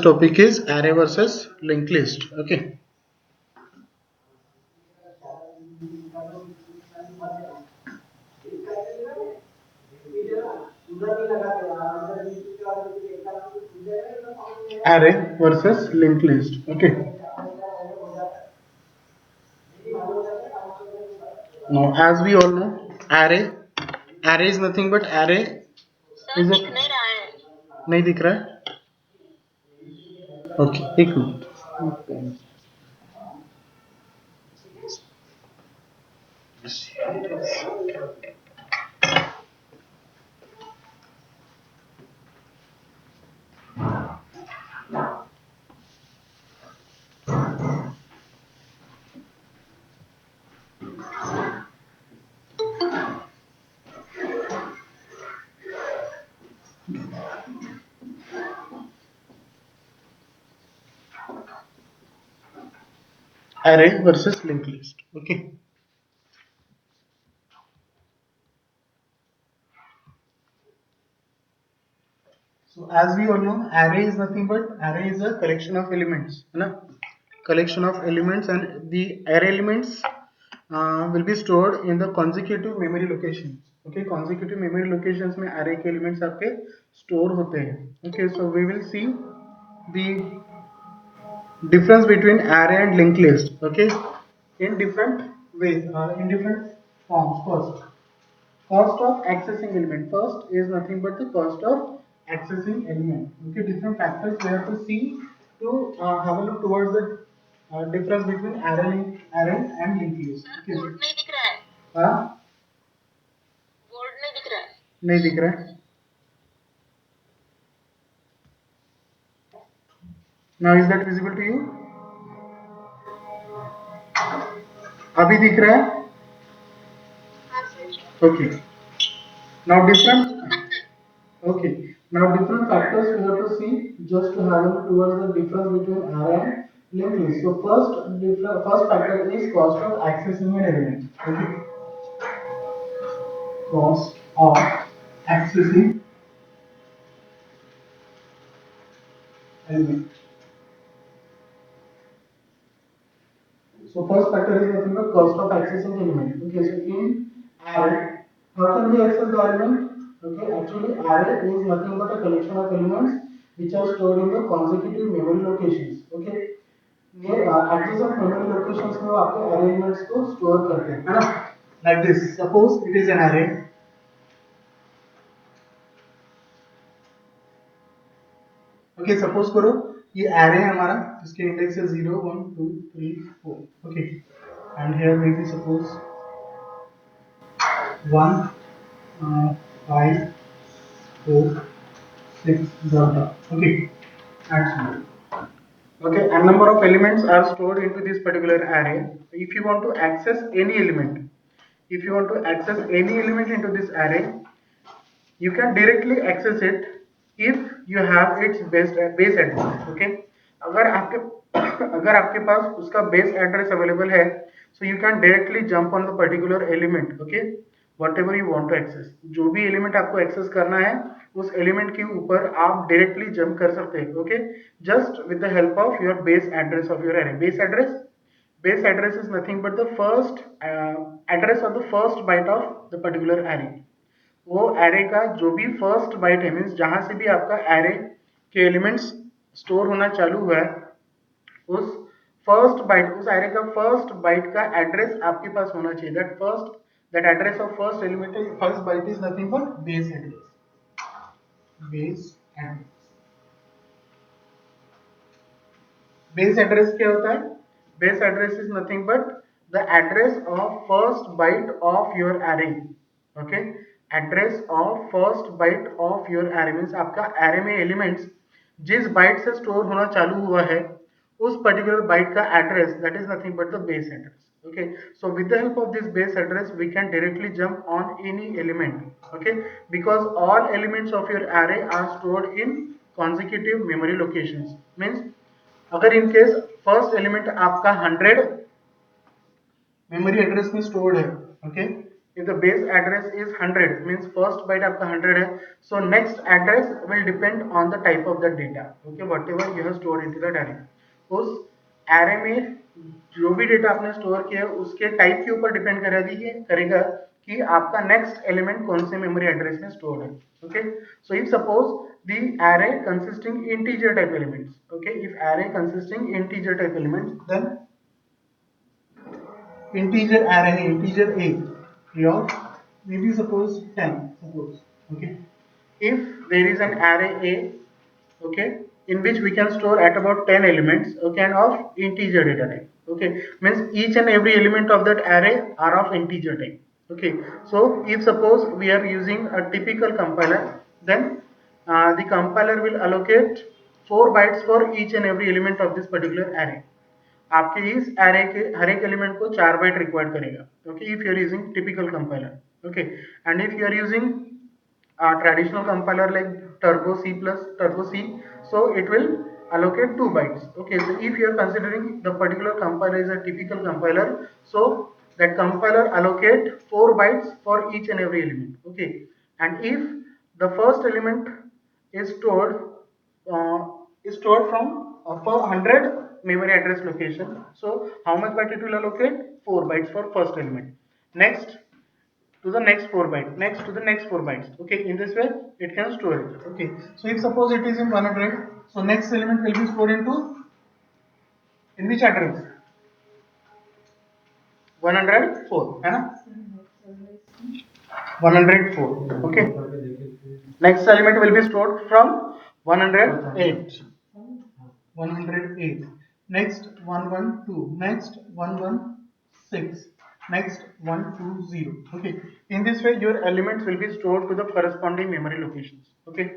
topic is array versus linked list. Okay. Array versus linked list. Okay. Now, as we all know, array is nothing but array is a नहीं दिख रहा है. Okay. एक minute. Array versus linked list. Okay. So as we all know, array is nothing but array is a collection of elements, है ना? Collection of elements, and the array elements will be stored in the consecutive memory locations. Okay, consecutive memory locations में array के elements आपके store होते हैं. Okay, so we will see the difference between array and linked list. Okay, in different ways, in different forms. First, cost of accessing element. First is nothing but the cost of accessing element. Okay, different factors we have to see to have a look towards the difference between array and linked list. Okay. Board नहीं दिख रहा है. हाँ. Board नहीं दिख रहा है. नहीं दिख रहा है. Now is that visible to you? अभी दिख रहा है? Okay. Now different. Okay. Now different factors we have to see just to have a look towards the difference between array and linked list. So first factor is cost of accessing an element. Okay. Cost of accessing element. So first factor is nothing but cost of accessing element. Okay, so in array, how can we access the element? Okay, actually array is nothing but a collection of elements which are stored in the consecutive memory locations. Okay, ये adjacent memory locations में वो आपके array elements को store करते हैं, है ना? Like this. Suppose it is an array. Okay, suppose करो ये array है हमारा, इसके index है 0, 1, 2, 3, 4. Okay, and here maybe suppose 1, 5, 4, 6, dot. Okay, and so on. Okay, and number of elements are stored into this particular array. If you want to access any element, into this array, you can directly access it if you have its base address. Okay, अगर आपके पास उसका base address available है, so you can directly jump on the particular element. Okay, whatever you want to access, जो भी element आपको access करना है उस element के ऊपर आप directly jump कर सकते हैं. Okay, just with the help of your base address of your array. Base address is nothing but the first address of the first byte of the particular array. वो array का जो भी first bite है, means जहां से भी आपका array के एलिमेंट्स स्टोर होना चालू हुआ है, उस एरे का फर्स्ट बाइट का एड्रेस आपके पास होना चाहिए. That address of first element first byte is nothing but base address. Base address क्या होता है? Base address is nothing but the address of first byte of your array. Okay, address of first byte of your array means आपका array में elements जिस byte से store होना चालू हुआ है उस पर्टिकुलर बाइट का address, that is nothing but the base address. Okay, so with the help of this base address we can directly jump on any element. Okay, because all elements of your array are stored in consecutive memory locations. Means अगर in case first element आपका 100 memory address में stored है, okay, if the base address is 100 means first byte आपका 100 है, so next address will depend on the type of the data, okay, whatever you have stored into that array. उस array में जो भी data आपने store किया है उसके टाइप के ऊपर डिपेंड करेगा कि आपका नेक्स्ट एलिमेंट कौन से मेमोरी एड्रेस में स्टोर है, okay. So if suppose the array consisting integer type elements, okay, if array consisting integer type elements, then integer array integer a of maybe suppose 10, suppose, okay. If there is an array a, okay, in which we can store at about 10 elements, okay, and of integer data type, okay, means each and every element of that array are of integer type, okay. So if suppose we are using a typical compiler, then the compiler will allocate 4 bytes for each and every element of this particular array. आपके इस array के हर एक element को 4 byte required करेगा, okay, if you are using typical compiler, okay. And if you are using traditional compiler like turbo c plus turbo c, so it will allocate 2 bytes, okay. So if you are considering the particular compiler is a typical compiler, so that compiler allocate 4 bytes for each and every element, okay. And if the first element is uh, stored from for 100 memory address location, so how much byte it will allocate? 4 bytes for first element, next to the next 4 bytes, next to the next 4 bytes, okay. In this way it can store it, okay. So if suppose it is in 100, so next element will be stored into in which address? 104 है ना, 104, okay. Next element will be stored from 108, 108, next 112, next 116, next 120, okay. In this way your elements will be stored to the corresponding memory locations, okay.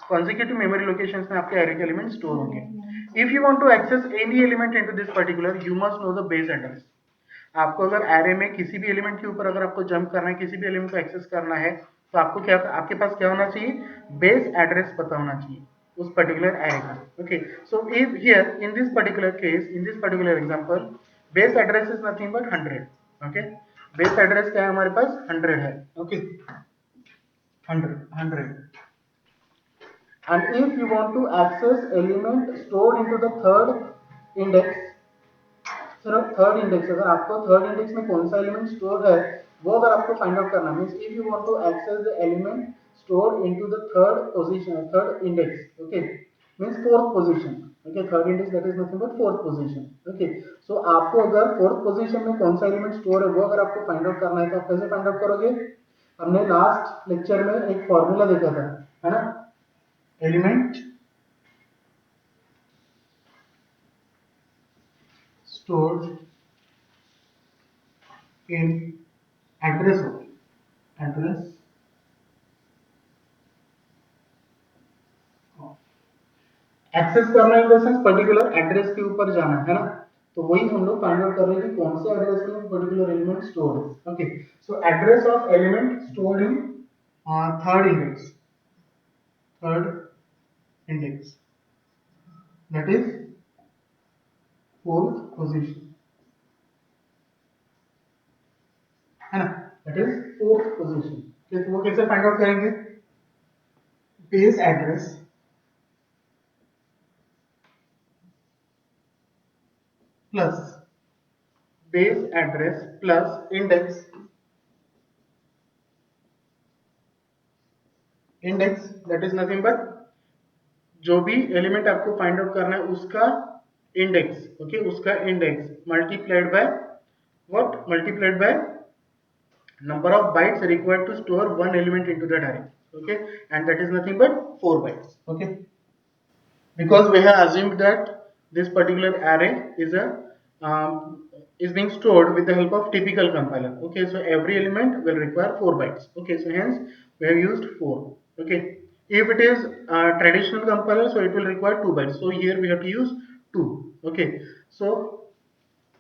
Consecutive memory locations में आपके array के elements store होंगे. If you want to access any element into this particular, you must know the base address. आपको अगर array में किसी भी element के ऊपर अगर आपको जंप करना है, किसी भी एलिमेंट को एक्सेस करना है, तो आपको क्या, आपके पास क्या होना चाहिए? बेस एड्रेस पता होना चाहिए उस पर्टिकुलर एरे का, okay. So if here in this particular case, in this particular example, base address is nothing but 100, okay. Base address क्या है हमारे पास? 100 है, okay. 100. And if you want to access element stored into the third index, सिर्फ third index, अगर आपको third index में कौन सा एलिमेंट स्टोर है वो अगर आपको फाइंड आउट करना, means if you want to access the element stored into the third position, third index, okay, means fourth position, okay. Third index that is nothing but fourth position, okay. So आपको अगर fourth position में कौन सा element store है वो अगर आपको find out करना है तो आप कैसे फाइंड आउट करोगे? हमने लास्ट लेक्चर में एक फॉर्मूला देखा था, है ना, element stored in address access करना in the sense particular address के ऊपर जाना है ना, तो वही हम लोग फाइंड आउट कर रहे हैं कि कौन से एड्रेस में पर्टिकुलर एलिमेंट स्टोर्ड है, okay. So address of element stored in third index that is fourth position, है ना, दैट इज फोर्थ पोजीशन. तो वो कैसे फाइंड आउट करेंगे? Base address plus base address plus index that is nothing but जो भी element आपको find out करना है उसका इंडेक्स, ओके, उसका index multiplied by what? Multiplied by number of bytes required to store one element into that array, okay, and that is nothing but 4 bytes, okay. Because we have assumed that this particular array is a is being stored with the help of typical compiler, okay. So every element will require 4 bytes, okay. So hence we have used 4, okay. If it is traditional compiler, so it will require 2 bytes, so here we have to use 2, okay. So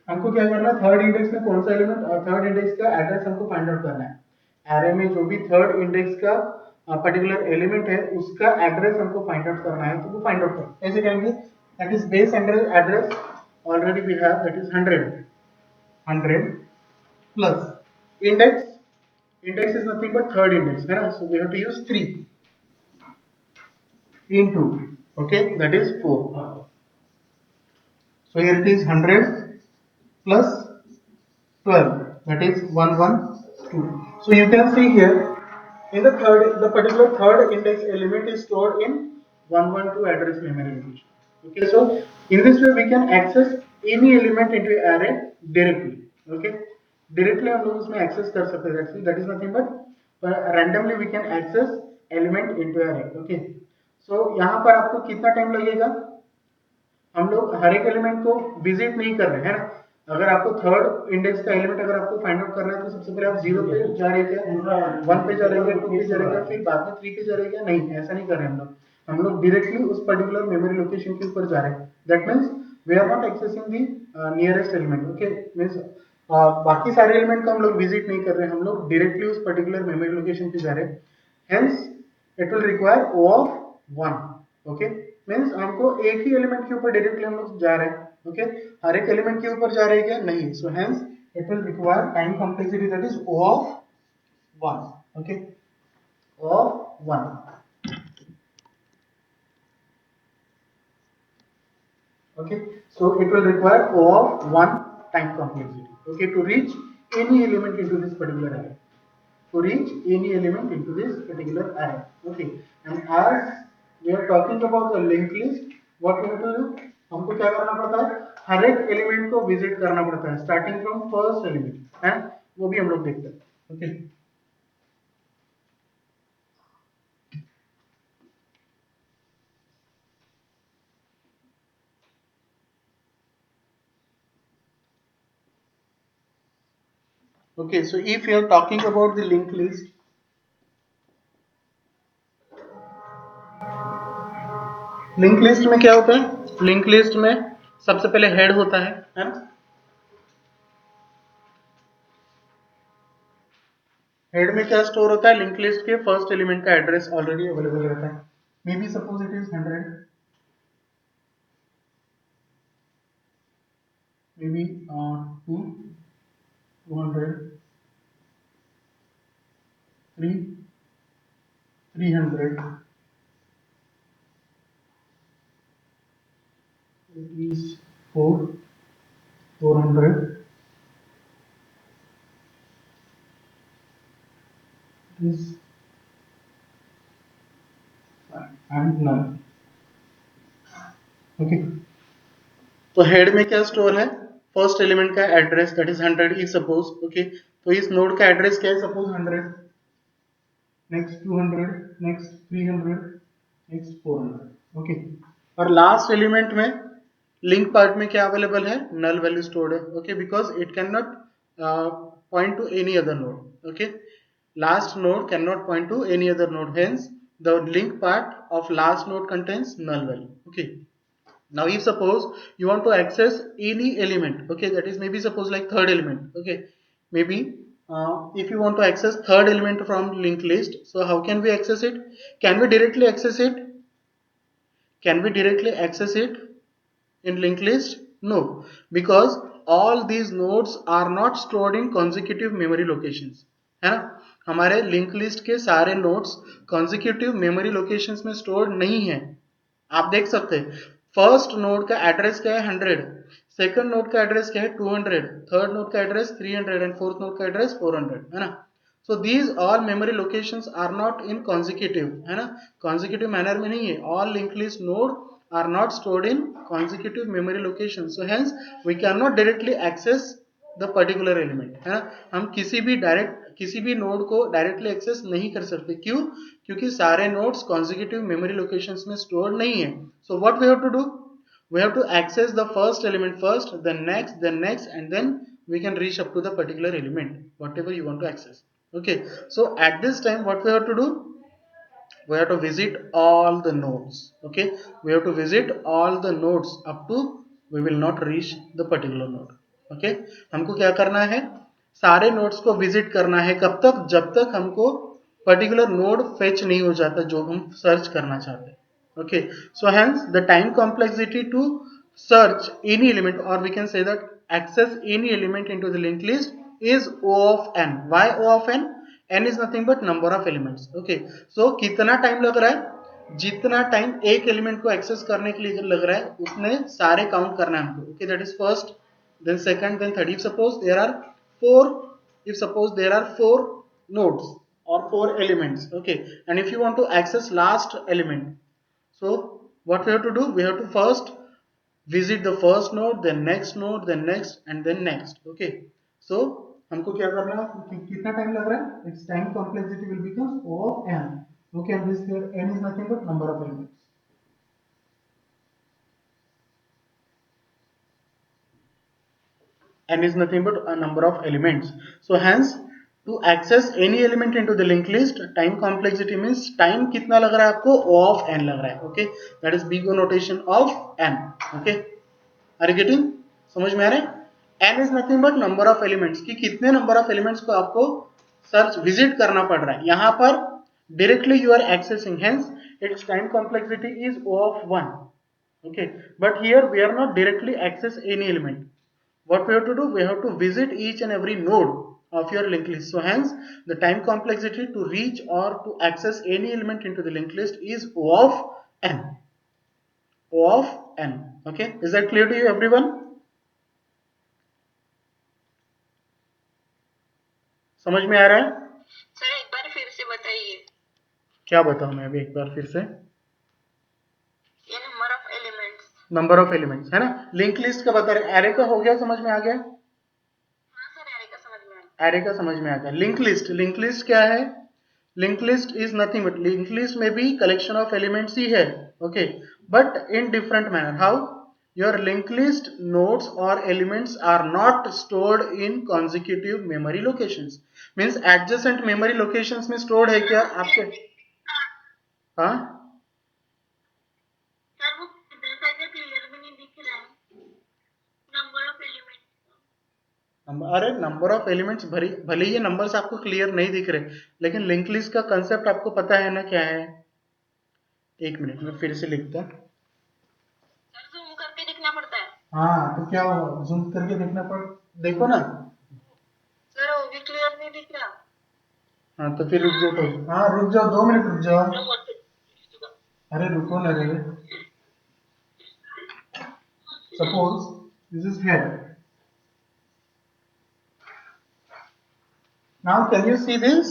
हमको क्या करना है? Third index में कौन सा element, third index का address हमको find out करना है. एरे में जो भी थर्ड इंडेक्स का पर्टिकुलर एलिमेंट है उसका एड्रेस हमको फाइंड आउट करना है, तो वो फाइंड आउट करें कैसे करेंगे? That is base address already we have, that is 100 plus Index is nothing but third index, है ना? So we have to use 3 into, okay, that is 4. So here it is 100 plus 12, that is 112. So you can see here in the particular third index element is stored in 112 address memory location. Okay, so in this way we can access any element into array directly. Okay, directly हम लोग उसमें access कर सकते हैं. That is nothing but randomly we can access element into array. Okay, so यहाँ पर आपको कितना टाइम लगेगा? हम लोग हर एक एलिमेंट को विजिट नहीं कर रहे हैं ना. अगर आपको थर्ड इंडेक्स का एलिमेंट अगर आपको फाइंड आउट करना है तो सबसे पहले आप 0 पे जा रहे क्या, 1 पे जा रहे क्या, 2 पे जा रहे क्या, फिर बाद में 3 पे जा रहे क्या? नहीं, ऐसा नहीं कर रहे हम लोग डायरेक्टली उस पर्टिकुलर मेमोरी लोकेशन के ऊपर जा रहे हैं. That means we are not accessing the nearest element. Okay, means बाकी सारे एलिमेंट को हम लोग विजिट नहीं कर रहे हैं, हम लोग डायरेक्टली उस पर्टिकुलर मेमोरी लोकेशन पे जा रहे हैं. Hence it will require O of 1. Okay, means हमको एक ही एलिमेंट के ऊपर डायरेक्टली हम लोग जा रहे हैं. ओके, हर एक एलिमेंट के ऊपर जा रहे हैं क्या? नहीं. So hence it will require time complexity that is O of 1. Okay, O of 1. Okay, so it will require O of 1 time complexity. Okay, to reach any element into this particular array. To reach any element into this particular array. Okay, and as we are talking about the linked list, what we have to do? हमको क्या करना पड़ता है? हर एक element को visit करना पड़ता है, स्टार्टिंग फ्रॉम फर्स्ट एलिमेंट, है वो भी हम लोग देखते हैं. Okay, okay, so if you are talking about the linked list, link list में क्या होता है? लिंक लिस्ट में सबसे पहले हेड होता है ना? हेड में क्या स्टोर होता है? लिंक लिस्ट के फर्स्ट एलिमेंट का एड्रेस ऑलरेडी अवेलेबल रहता है. May be suppose it is 100, may be 2, 200, 3, 300, it is 4, 400, it is and none. Okay, तो हेड में क्या स्टोर है? फर्स्ट एलिमेंट का address that is 100 if suppose. Okay, तो इस नोड का एड्रेस क्या है? Suppose 100, next 200, next 300, next 400. Okay, और लास्ट एलिमेंट में लिंक पार्ट में क्या अवेलेबल है? नल वैल्यू स्टोर्ड है. Okay, because it can not point two any other node. Okay, last node cannot point to any other node, hence the link part of last node contains null value. Okay, now if suppose you want to access any element, okay, that is maybe suppose like third element. Okay, maybe if you want to access third element from linked list, so how can we access it? Can we directly access it? Can we directly access it in linked list? No, because all these nodes are not stored in consecutive memory locations, है ना? हमारे link list के सारे nodes consecutive memory locations में stored नहीं है. आप देख सकते हैं फर्स्ट नोड का एड्रेस क्या है? 100, सेकंड नोड का एड्रेस क्या है? 200, थर्ड नोड का एड्रेस 300 एंड फोर्थ नोड का एड्रेस 400, है ना? So these all memory locations are not in consecutive, है ना? कॉन्जिक्यूटिव मैनर में नहीं है. All link list node are not stored in consecutive memory location, so hence we cannot directly access the particular element, है ना? हम किसी भी नोड को डायरेक्टली एक्सेस नहीं कर सकते. क्यों? क्योंकि सारे नोड्स कॉन्जिक्यूटिव मेमोरी लोकेशंस में स्टोर नहीं है. So what we have to do? We have to access the first element first, then next, and then we can reach up to the particular element, whatever you want to access. Okay, so at this time what we have to do? We have to visit all the nodes. Okay, we have to visit all the nodes up to we will not reach the particular node. Okay, हमको क्या करना है? सारे nodes को visit करना है. कब तक? जब तक हमको पर्टिकुलर नोड फेच नहीं हो जाता जो हम सर्च करना चाहते हैं. Okay, so hence the time complexity to search any element, or we can say that access any element into the linked list is O of n. Why O of n? n is nothing but number of elements. Okay, so कितना time लग रहा है? जितना time एक element को access करने के लिए लग रहा है उतने सारे काउंट करना है हमको. Okay, that is first, then second, then third. If suppose there are four nodes or four elements, okay, and if you want to access last element, so what we have to do? We have to first visit the first node, then next node, then next, and then next. Okay, so हमको क्या करना है? कितना time लग रहा है? Its time complexity will become O of n. Okay, and this here n is nothing but number of elements. N is nothing but a number of elements. So hence, to access any element into the linked list, time complexity means time कितना लग रहा है आपको? O of n लग रहा है. Okay, that is big O notation of n. Okay, are you getting? समझ में आ रहा है? n is nothing but number of elements कि कितने number of elements को आपको सर्च विजिट करना पड़ रहा है. यहाँ पर directly you are accessing, hence its time complexity is O of 1. Okay, but here we are not directly access any element. What we have to do? We have to visit each and every node of your linked list. So hence the time complexity to reach or to access any element into the linked list is O of n. O of n. Okay, is that clear to you everyone? समझ में आ रहा है? Sir एक बार फिर से बताइए. क्या बताऊं मैं अभी एक बार फिर से? ये number of elements. Number of elements है ना. लिंक लिस्ट का बता रहे. एरे का हो गया, समझ में आ गया? हाँ सर, एरे का समझ में आया. एरे का समझ में आ गया. लिंक लिस्ट क्या है? Link list is nothing but, link list में भी कलेक्शन ऑफ एलिमेंट्स ही है. Okay, but in different manner. How? Your linked list nodes or elements are not stored in consecutive memory locations. Means adjacent memory locations में stored है क्या आपके? हाँ, sir वो इधर साइड में क्लियर भी नहीं दिख रहा है नंबर ऑफ एलिमेंट्स. अरे नंबर ऑफ एलिमेंट्स भले ये नंबर्स आपको क्लियर नहीं दिख रहे, लेकिन लिंक लिस्ट का कंसेप्ट आपको पता है ना क्या है? एक मिनट में फिर से लिखता हूं. सर जूम करके दिखना पड़ता है. हाँ, तो क्या हुआ? जूम करके देखना पड़, देखो ना. सर वो भी क्लियर नहीं दिख रहा. हाँ, तो फिर रुक जाओ. तो हाँ, रुक जाओ, 2 मिनट रुक जाओ. अरे रुको ना रे. Suppose this is head. Now can you see this?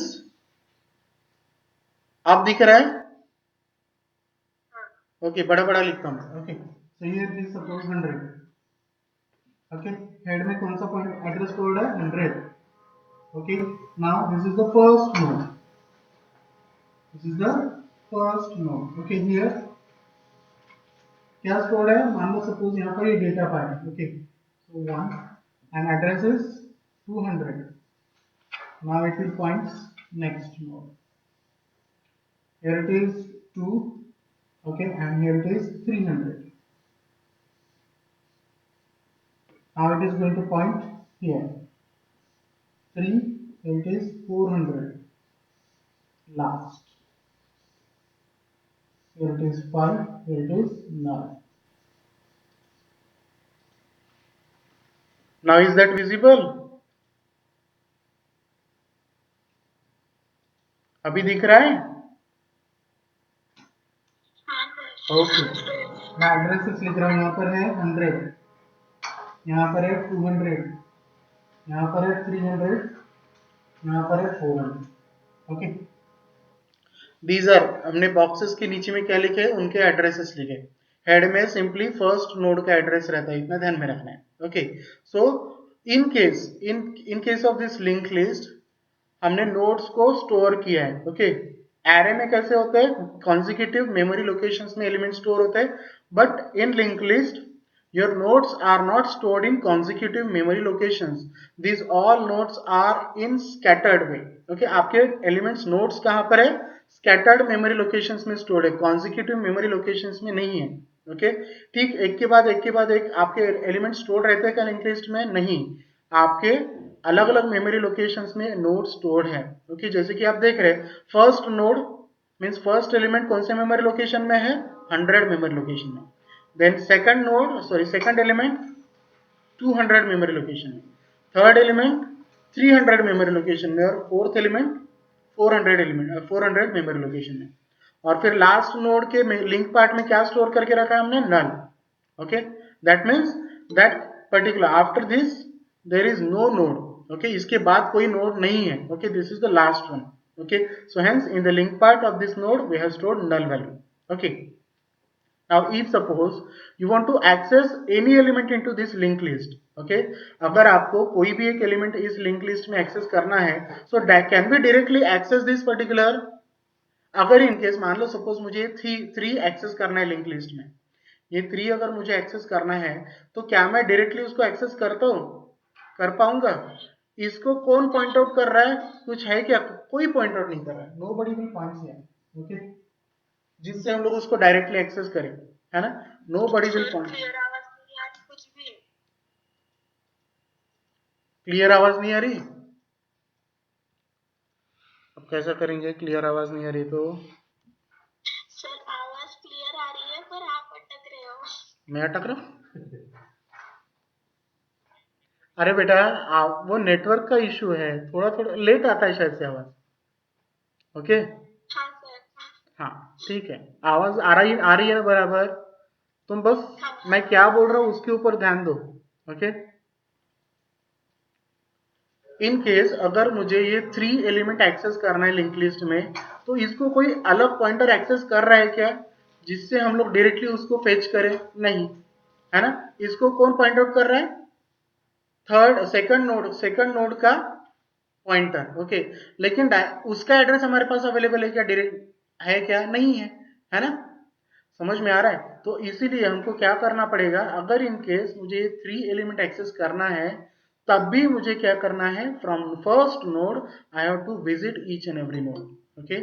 आप दिख रहा है? ओके, बड़ा बड़ा लिखता हूँ. Okay, so here this suppose 100. Okay, head में कौन सा पॉइंट एड्रेस कोड है? 100. Okay, now this is the first node. This is the first node. Okay, here क्या स्टोर्ड है? मान लो सपोज यहाँ पर ये डेटा पार्ट है. Okay, so 1 and address is 200. Now it will point next node. Here it is 2. Okay, and here it is 300. Now it is going to point here 3. Here it is 400. Last. Here it is 5. Here it is 9. Now is that visible? अभी दिख रहा है? Okay, मैं addresses लिख रहा हूँ. यहाँ पर है 100, यहाँ पर है 200, यहाँ पर है 300, यहाँ पर है 400. ओके, दीज आर, हमने बॉक्सेस के नीचे में क्या लिखे? उनके एड्रेसेस लिखे. हेड में सिंपली फर्स्ट नोड का एड्रेस रहता है, इतना ध्यान में रखना है. Okay, so in case of this link list हमने नोड्स को स्टोर किया है. ओके, एरे में कैसे होते हैं? कॉन्जिक्यूटिव मेमोरी लोकेशंस में एलिमेंट स्टोर होते हैं, but in link list your nodes are not stored in consecutive memory locations. These all nodes are in scattered way. Okay, आपके एलिमेंट्स नोड्स कहाँ पर है? स्कैटर्ड मेमोरी लोकेशंस में stored है, consecutive memory locations में नहीं है. ओके, ठीक, एक के बाद एक आपके एलिमेंट स्टोर्ड रहते हैं क्या लिंक लिस्ट में? नहीं, आपके अलग अलग मेमोरी लोकेशंस में नोड स्टोर्ड है. ओके, जैसे कि आप देख रहे हैं first node means first element कौन से मेमोरी लोकेशन में है? 100 मेमोरी लोकेशन में. Then second element 200 memory location में. थर्ड एलिमेंट 300 मेमोरी लोकेशन में और फोर्थ एलिमेंट 400 मेमोरी लोकेशन में। और फिर लास्ट नोड के लिंक पार्ट में क्या स्टोर करके रखा है हमने, null. Okay, that means that particular after this there is no node. Okay, इसके बाद कोई नोड नहीं है। Okay, this is the last one. Okay, so hence in the link part of this node we have stored null value. Okay, now if suppose you want to access any element into this linked list, okay, अगर आपको कोई भी एक element इस link list में access करना है, so that can be directly access this particular, अगर इन केस मान लो सपोज मुझे थ्री एक्सेस करना है लिंक लिस्ट में, ये 3 अगर मुझे एक्सेस करना है तो क्या मैं डायरेक्टली उसको एक्सेस करता हूं, कर पाऊंगा? इसको कौन पॉइंट आउट कर रहा है? कुछ है क्या? कोई पॉइंट आउट नहीं कर रहा है, nobody will point here. Okay, जिससे हम लोग उसको डायरेक्टली एक्सेस करें, है ना? Nobody will point. क्लियर आवाज नहीं आ रही? अब कैसा करेंगे? क्लियर आवाज नहीं आ रही तो? सर आवाज क्लियर आ रही है पर आप अटक रहे हो। मैं अटक रहा हूं? अरे बेटा, वो नेटवर्क का इशू है, थोड़ा थोड़ा लेट आता है शायद से आवाज। ओके, हाँ सर। हाँ ठीक है, आवाज आ रही है ना बराबर? तुम बस मैं क्या बोल रहा हूं उसके ऊपर ध्यान दो। ओके, इन केस अगर मुझे ये 3 एलिमेंट एक्सेस करना है लिंक लिस्ट में, तो इसको कोई अलग पॉइंटर एक्सेस कर रहा है क्या, जिससे हम लोग डायरेक्टली उसको फेच करें? नहीं, है ना? इसको कौन पॉइंट आउट कर रहा है? सेकंड नोड का पॉइंटर। ओके, लेकिन उसका एड्रेस हमारे पास अवेलेबल है क्या? डायरेक्ट है क्या? नहीं है, है ना? समझ में आ रहा है? तो इसीलिए हमको क्या करना पड़ेगा, अगर इन केस मुझे 3 एलिमेंट एक्सेस करना है, तब भी मुझे क्या करना है, from first node I have to visit each and every node. Okay,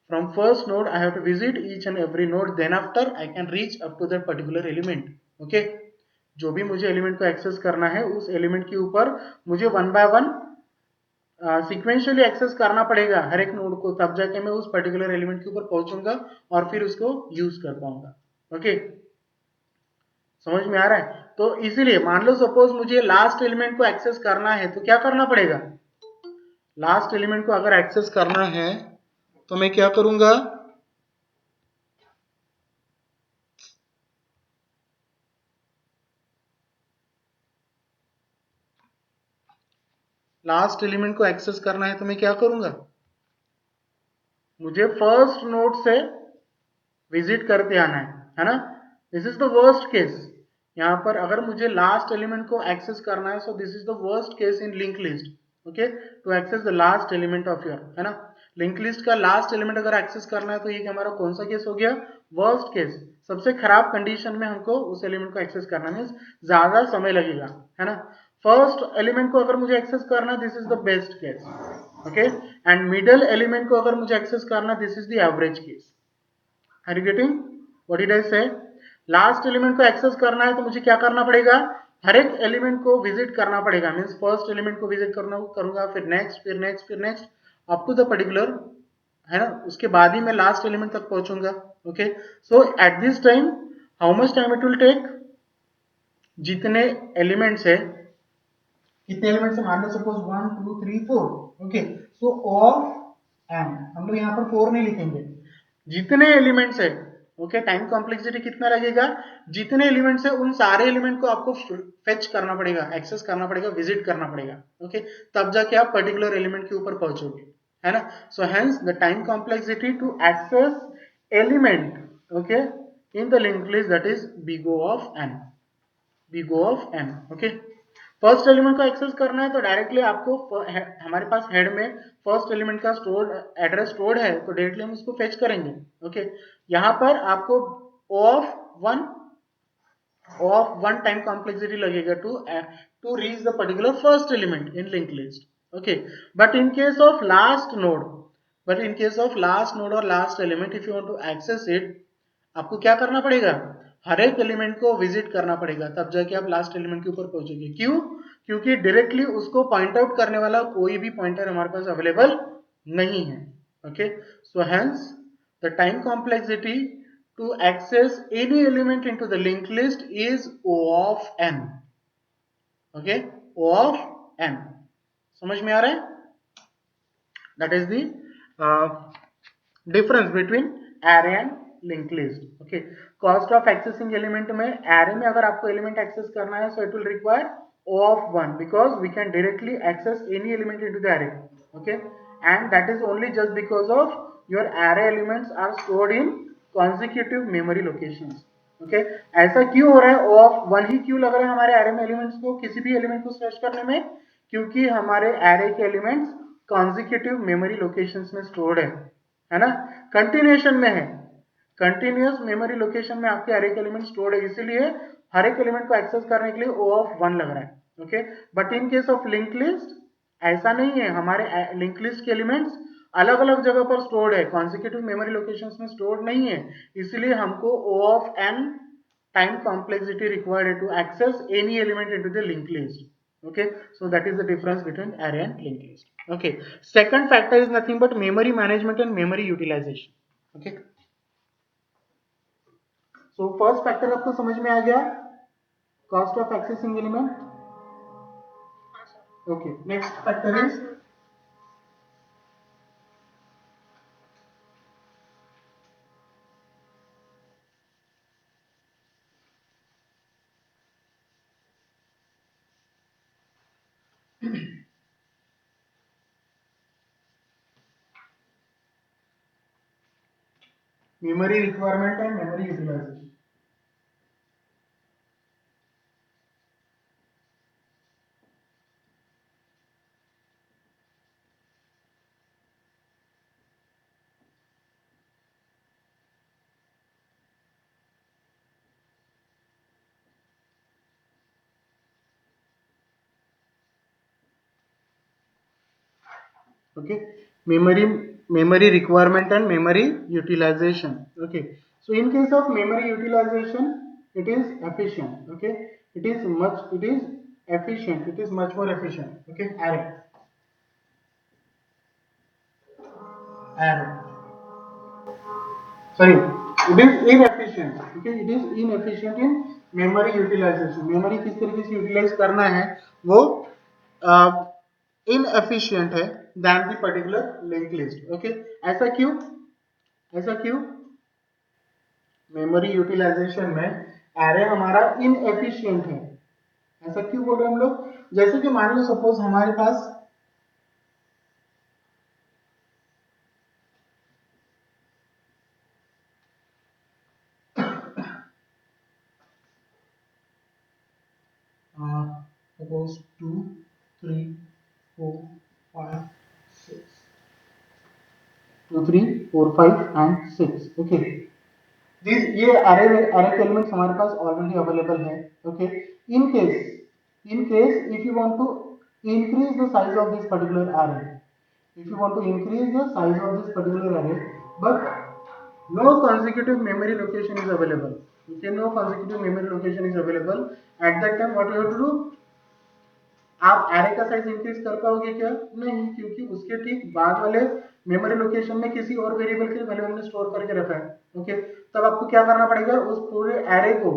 from first node I have to visit each and every node, then after I can reach up to that particular element. Okay, जो भी मुझे element को access करना है उस element के ऊपर मुझे one by one sequentially access करना पड़ेगा हर एक नोड को, तब जाके मैं उस पर्टिकुलर एलिमेंट के ऊपर पहुंचूंगा और फिर उसको यूज कर पाऊंगा। ओके, समझ में आ रहा है? तो इसीलिए मान लो सपोज मुझे लास्ट एलिमेंट को एक्सेस करना है तो क्या करना पड़ेगा? लास्ट एलिमेंट को अगर एक्सेस करना है तो मैं क्या करूंगा, लास्ट एलिमेंट को एक्सेस करना है तो मैं क्या करूंगा, मुझे फर्स्ट नोड से विजिट करते आना है ना? This is the worst case. यहाँ पर अगर मुझे लास्ट एलिमेंट को एक्सेस करना है, so this is the worst case in link list. Okay, to access the last element of your, है ना? लिंक लिस्ट का लास्ट एलिमेंट अगर एक्सेस करना है तो ये हमारा कौन सा केस हो गया? Worst case. सबसे खराब कंडीशन में हमको उस एलिमेंट को एक्सेस करना मीन्स ज्यादा समय लगेगा, है ना? फर्स्ट एलिमेंट को अगर मुझे एक्सेस करना, this is the best case. Okay, and middle element को अगर मुझे एक्सेस करना, this is the average case. Are you getting what did I say? Last element को एक्सेस करना है तो मुझे क्या करना पड़ेगा, हर एक एलिमेंट को विजिट करना पड़ेगा। मीन्स फर्स्ट एलिमेंट को विजिट करना करूंगा, फिर नेक्स्ट, फिर नेक्स्ट, फिर next, up to the particular, है ना? उसके बाद ही मैं लास्ट एलिमेंट तक पहुंचूंगा। Okay, so at this time how much time it will take, जितने एलिमेंट्स है, कितने एलिमेंट्स है, मान लो suppose 1 2 3 4। Okay, so of n, हम लोग यहाँ पर 4 नहीं लिखेंगे, जितने एलिमेंट्स है। ओके, टाइम कॉम्प्लेक्सिटी कितना लगेगा, जितने एलिमेंट्स है उन सारे एलिमेंट को आपको फेच करना पड़ेगा, एक्सेस करना पड़ेगा, विजिट करना पड़ेगा। ओके, तब जाके आप पर्टिकुलर एलिमेंट के ऊपर पहुंचोगे, है ना? So hence the time complexity to access element, okay, in the linked list, that is big O of n, big O of n। Okay, first element को एक्सेस करना है तो डायरेक्टली आपको हमारे पास हेड में फर्स्ट एलिमेंट का stored address stored है तो डायरेक्टली हम उसको फेच करेंगे। ओके, यहाँ पर आपको O of one time complexity लगेगा to reach the particular first element in link list. Okay, but in case of last node, और last element, if you want to access it, आपको क्या करना पड़ेगा, हर एक एलिमेंट को विजिट करना पड़ेगा, तब जाके आप लास्ट एलिमेंट के ऊपर पहुंचोगे। क्यों? क्योंकि डायरेक्टली उसको पॉइंट आउट करने वाला कोई भी पॉइंटर हमारे पास अवेलेबल नहीं है। Okay, so hence the time complexity to access any element into the linked list is O of n. Okay, O of n. समझ में आ रहा है? That is the difference between array and link list. Okay, cost of accessing element में, array में अगर आपको element access करना है so it will require O of 1 because we can directly access any element into the array. Okay, and that is only just because of your array elements are stored in consecutive memory locations. Okay, ऐसा क्यों हो रहा है? O of 1 ही क्यों लग रहा है हमारे array में एलिमेंट्स को, किसी भी एलिमेंट को सर्च करने में? क्योंकि हमारे array के एलिमेंट्स consecutive memory locations में stored है ना, कंटिन्यूएशन में है, कंटिन्यूअस मेमोरी लोकेशन में आपके array के एलिमेंट स्टोर्ड है, इसीलिए हर एक एलिमेंट को एक्सेस करने के लिए O of 1 लग रहा है। Okay, but in case of link list ऐसा नहीं है, हमारे लिंक लिस्ट के एलिमेंट्स अलग अलग जगह पर स्टोर्ड है, कॉन्सिक्यूटिव मेमोरी लोकेशंस में स्टोर्ड नहीं है, इसलिए हमको O of n time complexity required to access any element into the link list. Okay, so that is the difference between array and linked list. Okay, second factor is nothing but memory management and memory utilization. Okay, so first factor आपको समझ में आ गया, cost of accessing element. Okay, next factor is memory requirement and memory utilization. Okay, memory requirement and memory utilization. Okay, so in case of memory utilization it is efficient. Okay, it is efficient, it is much more efficient. Okay, array sorry, it is inefficient. Okay, it is inefficient in memory utilization. memory किस तरीके से utilise करना है वो inefficient है than the particular linked list. Okay, ऐसा क्यों? Memory utilisation में एरे हमारा इनएफिशिएंट है, ऐसा क्यों बोल रहे हैं हम लोग? जैसे कि मान लो सपोज हमारे पास सपोज 2 3 4 5 6 2 3 4 5 and 6. ओके, ये array के एलिमेंट्स हमारे पास ऑलरेडी अवेलेबल है. Okay, in case if you want to increase the size of this particular array, but no consecutive memory location is available. Okay, no consecutive memory location is available. At that time what you have to do, आप array का size increase कर पाओगे क्या? नहीं, क्योंकि उसके ठीक बाद वाले मेमोरी लोकेशन में किसी और वेरिएबल की वैल्यू हमने स्टोर करके रखा है. ओके, तब आपको क्या करना पड़ेगा, उस पूरे एरे को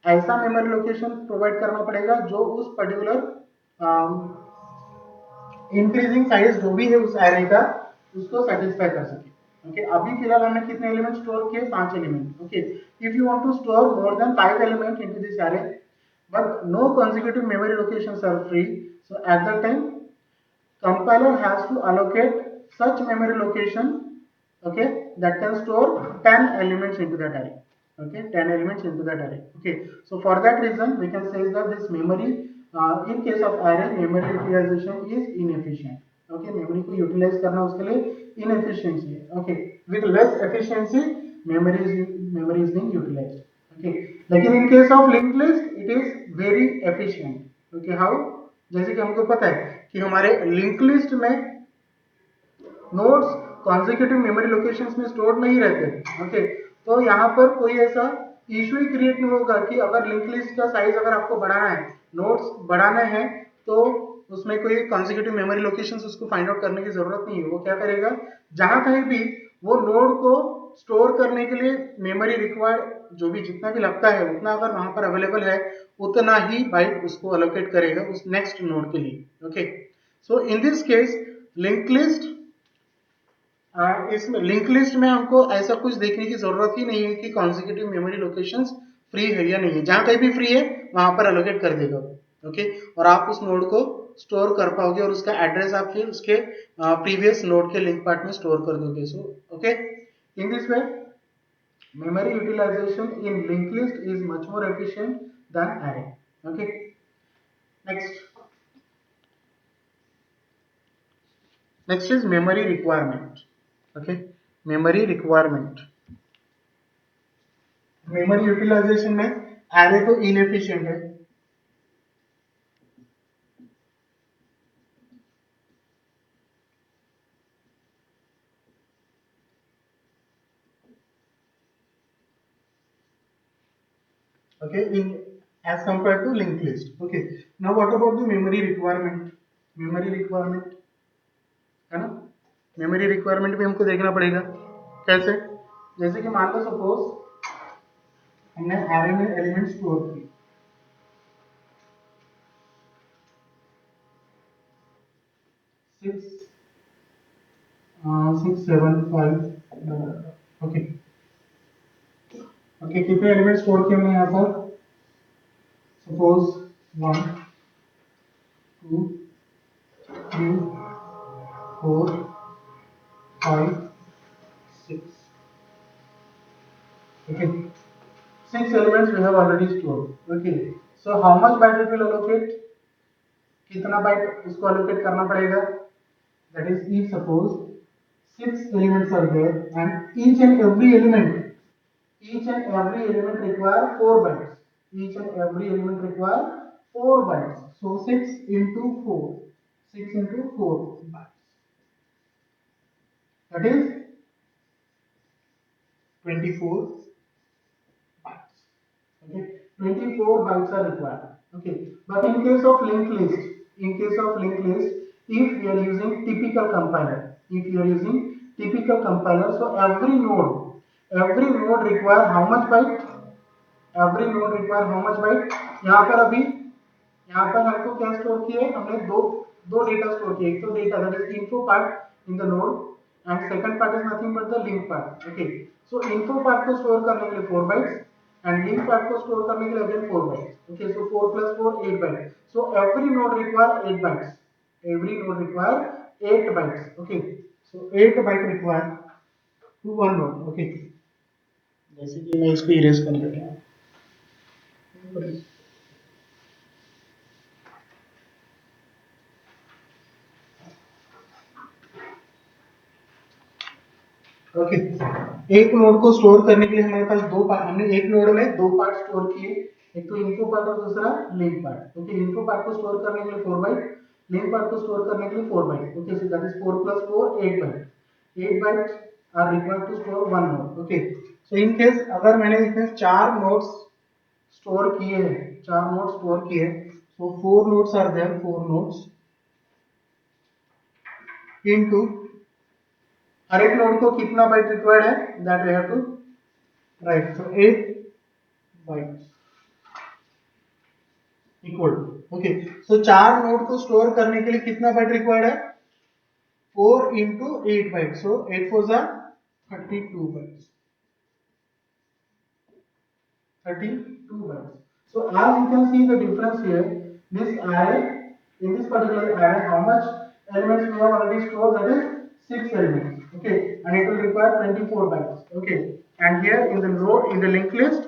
ऐसा मेमोरी लोकेशन प्रोवाइड करना पड़ेगा जो उस पर्टिकुलर इंक्रीजिंग साइज जो भी है उस एरे का उसको सेटिस्फाई कर सके. ओके, अभी फिलहाल हमने कितने एलिमेंट स्टोर किए? 5 element. Okay, if you want to store more than 5 element into this array but no consecutive memory locations are free, so at that time compiler has to allocate such memory location, okay, that can store 10 elements into that array. Okay, 10 elements into that array. Okay, so for that reason we can say that this memory in case of array memory utilization is inefficient. Okay, memory को utilize करना उसके लिए inefficiency है. Okay, with less efficiency memory is being utilized. Okay, लेकिन in case of linked list it is very efficient. Okay, how? जैसे कि हमको पता है कि हमारे लिंक लिस्ट में नोड्स कॉन्जिक्यूटिव मेमोरी लोकेशंस में स्टोर्ड नहीं रहते. ओके, तो यहाँ पर कोई ऐसा इशू ही क्रिएट नहीं होगा कि अगर लिंक लिस्ट का साइज अगर आपको बढ़ाना है, नोड्स बढ़ाना है, तो उसमें कोई कॉन्जिक्यूटिव मेमोरी लोकेशंस उसको फाइंड आउट करने की जरूरत नहीं है. वो क्या करेगा, जहां कहीं भी वो नोड को स्टोर करने के लिए मेमोरी रिक्वायर्ड जो भी जितना भी लगता है उतना अगर वहां पर अवेलेबल है उतना ही बाइट उसको अलोकेट करेगा उस नेक्स्ट नोड के लिए. Okay, so in this case link list, इसमें लिंक लिस्ट में हमको ऐसा कुछ देखने की जरूरत ही नहीं है कि कॉन्जिक्यूटिव मेमोरी लोकेशंस फ्री है या नहीं है, जहां कहीं भी फ्री है वहां पर एलोकेट कर देगा। ओके, और आप उस नोड को स्टोर कर पाओगे और उसका एड्रेस आप फिर उसके प्रीवियस नोड के लिंक पार्ट में स्टोर कर दोगे। So okay, in this way memory utilization in linked list is much more efficient than array. Okay, next is memory requirement. Okay, memory requirement, memory utilization में array तो inefficient है। Okay, in as compared to linked list. Okay, now what about the memory requirement? memory requirement है ना, memory requirement भी हमको देखना पड़ेगा। कैसे? जैसे कि मान लो सपोज हमने array में एलिमेंट स्टोर किए, 6 7 5 ओके ओके, कितने एलिमेंट स्टोर किए हमने यहाँ पर? Suppose 1 2 3 4 5 6। okay, 6 elements we have already stored। okay, so how much byte it will allocate? कितना बाइट उसको allocate करना पड़ेगा? that is, if suppose 6 elements are there and each and every element require 4 bytes, each and every element require 4 bytes, so 6 into 4, 6 into 4 bytes, that is 24 bytes। okay, 24 bytes are required। okay, but in case of linked list, if we are using typical compiler, so every node require how much byte? यहाँ पर अभी, यहाँ पर हमको क्या store किया है? हमने दो दो डेटा स्टोर किए, एक तो data that is info part in the node and second part is nothing but the link part. Okay, so info part को स्टोर करने के लिए 4 बाइट्स एंड लिंक पार्ट को स्टोर करने के लिए again 4 bytes. Okay, so 4 + 4 8 bytes, so every node require 8 bytes, every node require 8 bytes। okay, so 8 byte require to one node। okay, जैसे कि मैं इसको इरेज कर देता हूँ। ओके, एक नोड को स्टोर करने के लिए हमारे पास हमने एक नोड में दो पार्ट स्टोर किए, एक तो इन्फो पार्ट और दूसरा link part. Okay, info part को स्टोर करने के लिए 4 बाइट, लिंक पार्ट को स्टोर करने के लिए 4 byte. Okay, so that is 4 + 4 8 byte, 8 bytes are required to store one node. Okay, so in case अगर मैंने इसमें 4 नोड्स स्टोर किए हैं, 4 नोड्स स्टोर किए, so 4 nodes are there, 4 nodes into हर एक नोड को कितना बाइट रिक्वायर्ड है, that we have to write, so 8 bytes equal. Okay, so 4 node को स्टोर करने के लिए कितना बाइट रिक्वायर्ड है? 4 into 8 बाइट, सो 8 4 जा 32 bytes, 32 bytes। So as you can see the difference here, this array, in this particular array, how much elements we have already stored? That is 6 elements, okay, and it will require 24 bytes, okay, and here in the node, in the linked list,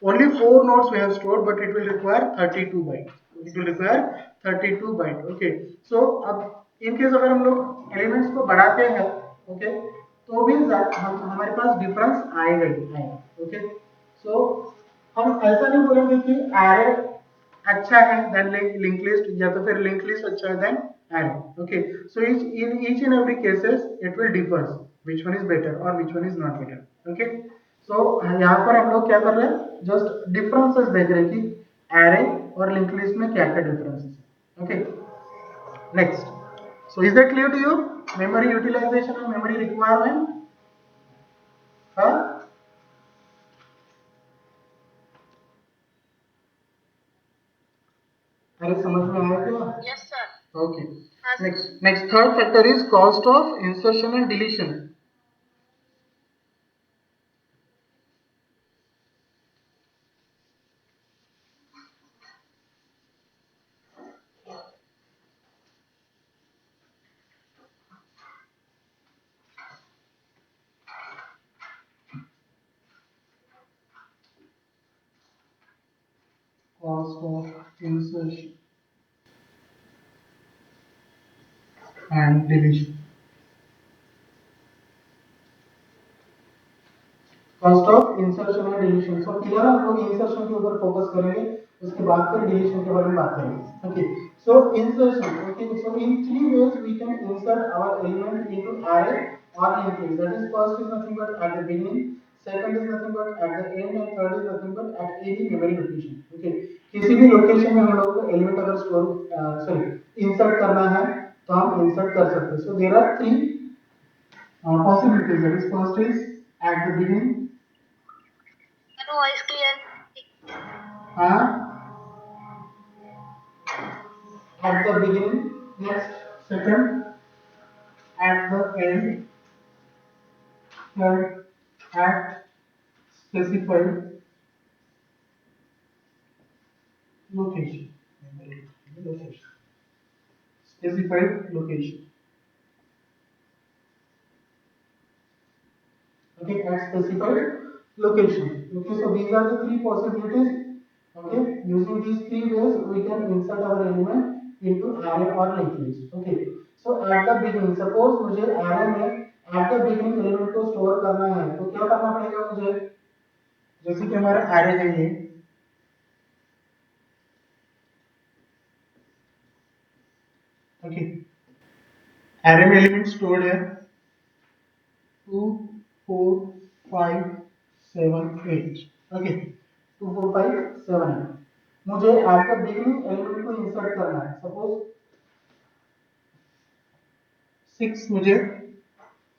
only 4 nodes we have stored, but it will require 32 bytes, it will require 32 bytes। okay, so अब in case अगर हम लोग elements को बढ़ाते हैं, okay, तो भी हम हमारे पास डिफरेंस आएगा ही आएगा। ओके, सो हम ऐसा नहीं बोलेंगे कि एरे अच्छा है देन लिंक लिस्ट, या तो फिर लिंक लिस्ट अच्छा है then array. Okay, so in each and every cases it will differ which one is better or which one is not better. Okay, so यहाँ पर हम लोग क्या कर रहे हैं, जस्ट डिफरेंसेस देख रहे हैं कि एरे और लिंक लिस्ट में क्या क्या डिफरेंसेस है। Okay, next, so is that clear to you? Memory utilization और मेमोरी रिक्वायरमेंट। हाँ, अरे समझ में आया क्या? Yes, sir. Okay, Next third factor is cost of insertion and deletion. Cost of insertion and deletion. Cost of insertion और deletion. So clear, हम लोग इंसर्शन के ऊपर फोकस करेंगे, उसके बाद फिर डिलीशन के बारे में बात करेंगे। Okay, so insertion. Okay, so in three ways we can insert our element into array or linked list। That is first is nothing but at the beginning, second is nothing but at the end, and third is nothing but at any memory location. Okay, किसी भी location में हम लोग को element अगर store sorry insert करना है तो हम इंसर्ट कर सकते हैं। So there are three possibilities। That is first is at the beginning, voice clear. at the beginning, next second at the end, third at specified location, specified location। Okay, at specified location। Okay, so these are the three possibilities। Okay, using these three ways we can insert our element into array or linked list। Okay, so at the beginning, suppose मुझे array में at the beginning element को store करना है तो क्या करना पड़ेगा मुझे? जैसे कि हमारा array है ये, okay, array में element stored है 2 4 5 7 8। okay, 2 4 5 7 8। मुझे at the beginning element को insert करना है, सपोज 6 मुझे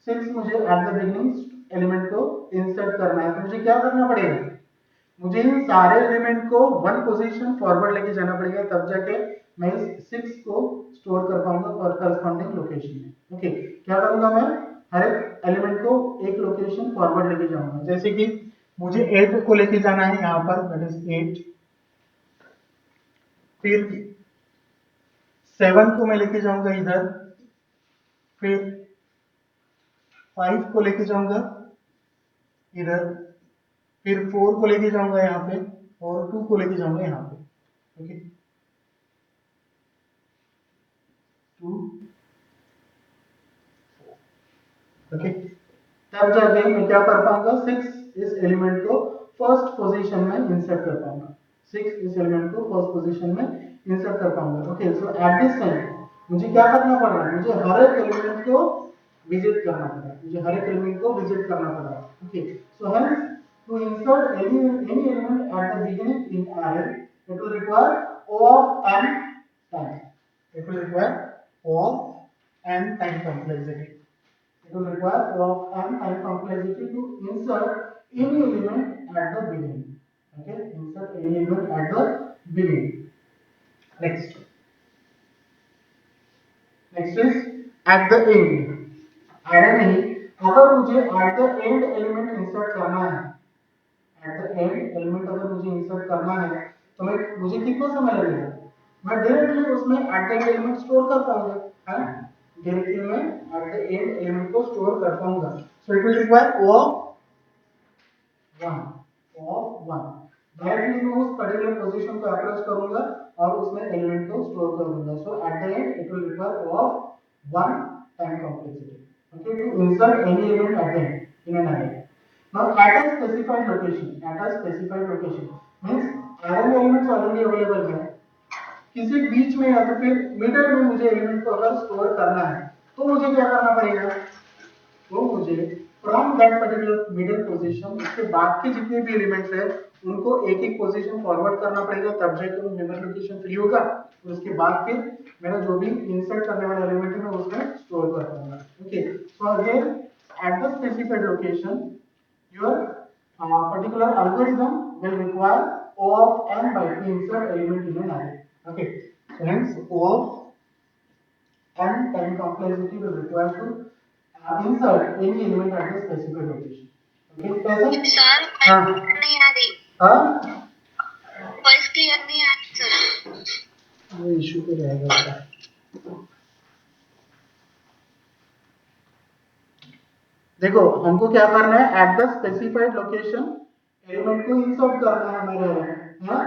at the beginning एलिमेंट को इंसर्ट करना है तो मुझे क्या करना पड़ेगा? मुझे इन सारे एलिमेंट को वन पोजीशन फॉरवर्ड लेके जाना पड़ेगा, तब जाके मैं इस 6 को स्टोर कर पाऊंगा और करस्पॉन्डिंग लोकेशन में। ओके, क्या करूंगा मैं? हर एक एलिमेंट को एक लोकेशन फॉरवर्ड लेके जाऊंगा। जैसे कि मुझे 8 को लेके जाना है यहाँ पर, दैट इज 8, फिर 7 को मैं लेके जाऊंगा इधर, फिर 5 को लेके जाऊंगा इधर, फिर 4 को लेके जाऊंगा यहाँ पे और 2 को लेके जाऊंगा यहाँ पे। ओके, 2 ओके, तब जाके मैं क्या कर पाऊंगा? 6 इस एलिमेंट को फर्स्ट पोजीशन में इंसर्ट कर पाऊंगा। 6 इस एलिमेंट को फर्स्ट पोजीशन में इंसर्ट कर पाऊंगा। Okay, so at this time मुझे क्या करना पड़ रहा है? मुझे हर एक एलिमेंट को विजिट करना पड़ रहा है, मुझे हर एक एलिमेंट को विजिट करना पड़ रहा है। Okay, so hence to insert any element at the beginning in array, it will require O of n time। It will require O of n time complexity। It will require O of n time complexity to insert any element at the beginning। Okay, insert any element at the beginning। next is at the end। array में अगर मुझे at the end element insert करना है, at the end element अगर मुझे insert करना है तो मुझे कितना समय लगेगा? मैं डायरेक्टली उसमें at the end element store कर पाऊंगा, है ना? डायरेक्टली मैं at the end element को स्टोर कर पाऊंगा। So it will require O of 1। O of 1 directly मैं उस पर्टिकुलर पोजीशन को अप्रोच करूंगा और उसमें एलिमेंट को स्टोर कर दूंगा। So at the end it will require O of 1 time complexity. Okay, to insert any element at the end in an array। Now at a specified location means array में elements already available है, किसी बीच में या तो फिर middle में मुझे element को अगर स्टोर करना है तो मुझे क्या करना पड़ेगा? तो मुझे from that particular middle position उसके बाद के जितने भी एलिमेंट्स है उनको एक एक पोजीशन फॉरवर्ड करना पड़ेगा, तब जाकर वो मेमोरी लोकेशन फ्री होगा और उसके बाद फिर मेरा जो भी इंसर्ट करने वाला एलिमेंट है मैं उसमें स्टोर कर पाऊंगा। Okay, so again eight the specified location your particular algorithm will require O of n by to insert element in an array। Okay, so hence O of n time complexity will require to insert any element at the specified location. Okay, कैसे? Sir हाँ नहीं आ रही, हाँ voice clear नहीं आ रही sir. वो issue तो रहेगा। देखो हमको क्या करना है, eight the specified location element को इंसर्ट करना है हमारे हाँ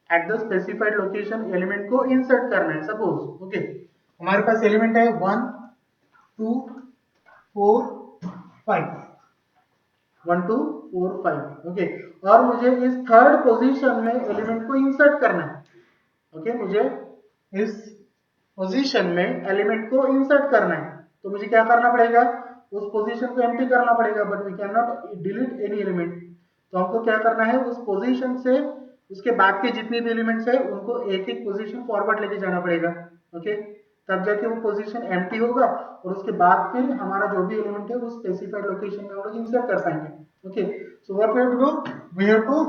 eight the specified location element को इंसर्ट करना है। सपोज ओके हमारे पास एलिमेंट है 1 2 4 5 1 2 4 5 ओके और मुझे इस थर्ड पोजीशन में एलिमेंट को इंसर्ट करना है। ओके मुझे इस पोजीशन में एलिमेंट को इंसर्ट करना है तो मुझे क्या करना पड़ेगा, उस पोजीशन को एम्प्टी करना पड़ेगा, but we can not delete any element. तो हमको क्या करना है, उस पोजीशन से उसके बाद के जितने भी एलिमेंट्स है उनको एक एक पोजीशन फॉरवर्ड लेके जाना पड़ेगा। ओके तब जाके वो पोजीशन एम्प्टी होगा और उसके बाद फिर हमारा जो भी एलिमेंट है वो स्पेसिफाइड लोकेशन में हम लोग इंसर्ट कर पाएंगे। Okay so what we have to do, we have to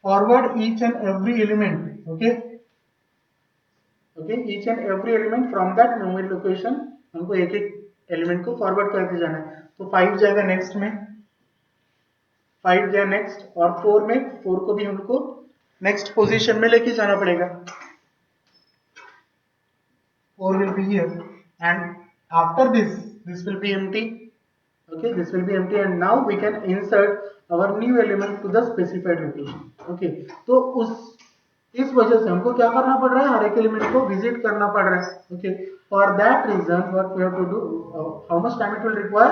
forward each and every element. Okay each and every element from that memory location हमको एक एक एलिमेंट को फॉरवर्ड करते जाना है। तो 5 जाएगा नेक्स्ट में, 5 गया नेक्स्ट और 4 में 4 को भी हमको नेक्स्ट पोजीशन में लेके जाना पड़ेगा। 4 will be here and after this will be empty. Okay this will be empty and now we can insert our new element to the specified location. Okay तो इस वजह से हमको क्या करना पड़ रहा है, हर एक एलिमेंट को विजिट करना पड़ रहा है। Okay for that reason what we have to do, how much time it will require,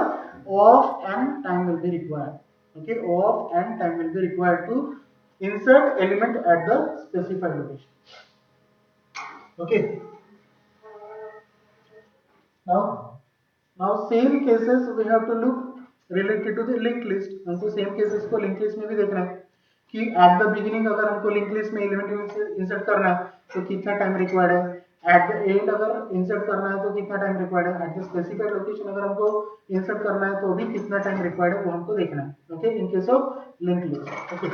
of n time will be required. Okay of n time will be required to insert element at the specified location। Okay now same cases we have to look related to the linked list। हमको same cases को link list में भी देखना है कि eight the beginning अगर हमको link list में एलिमेंट इंसर्ट करना है तो कितना टाइम रिक्वायर्ड है, एट द एंड अगर इंसर्ट करना है तो कितना टाइम रिक्वायर्ड है, एट द स्पेसिफाइड लोकेशन अगर हमको इंसर्ट करना है तो भी कितना टाइम रिक्वायर्ड है वो हमको देखना है। Okay in case of link list. Okay